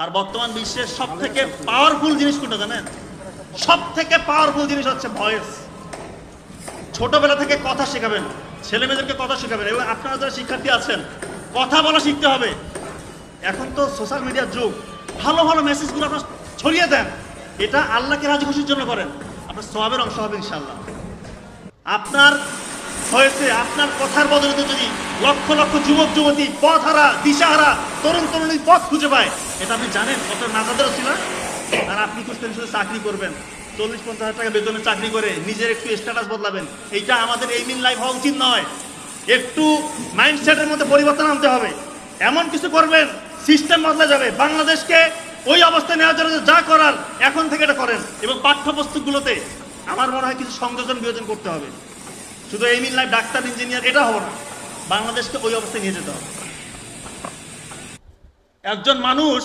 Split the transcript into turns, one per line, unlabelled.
আর বর্তমান বিশ্বের সবথেকে পাওয়ারফুল জিনিস কোনটা জানেন? সবথেকে পাওয়ারফুল জিনিস হচ্ছে ভয়েস। ছোটবেলা থেকে কথা শেখাবেন, ছেলে মেয়েদেরকে কথা শেখাবেন, এবং আপনারা যারা শিক্ষার্থী আছেন কথা বলা শিখতে হবে। এখন তো সোশ্যাল মিডিয়ার যুগ, ভালো ভালো মেসেজগুলো আপনার ছড়িয়ে দেন, এটা আল্লাহকে রাজি খুশির জন্য করেন, আপনার সওয়াবের অংশ হবে ইনশাআল্লাহ। আপনার হয়েছে আপনার কথার বদলে যদি লক্ষ লক্ষ যুবক যুবতী পথহারা, দিশাহারা, তরুণ তরুণী পথ খুঁজে পায়, এটা আপনি জানেন কত নাজাদের ছিল। আর আপনি খুঁজতেন শুধু চাকরি করবেন, 40-50 হাজার টাকা বেতনে চাকরি করে নিজের একটু স্ট্যাটাস বদলাবেন। এইটা আমাদের এই মিন লাইফ হওয়া উচিত নয়। একটু মাইন্ডসেটের মধ্যে পরিবর্তন আনতে হবে, এমন কিছু করবেন সিস্টেম বদলে যাবে। বাংলাদেশকে ওই অবস্থায় নেওয়ার জন্য যা করার এখন থেকে এটা করেন, এবং পাঠ্যপুস্তকগুলোতে আমার মনে হয় কিছু সংযোজন বিয়োজন করতে হবে। শুধু এই মিন লাইফ ডাক্তার ইঞ্জিনিয়ার এটা হবে না, বাংলাদেশকে ওই অবস্থায় নিয়ে যেতে হবে। একজন মানুষ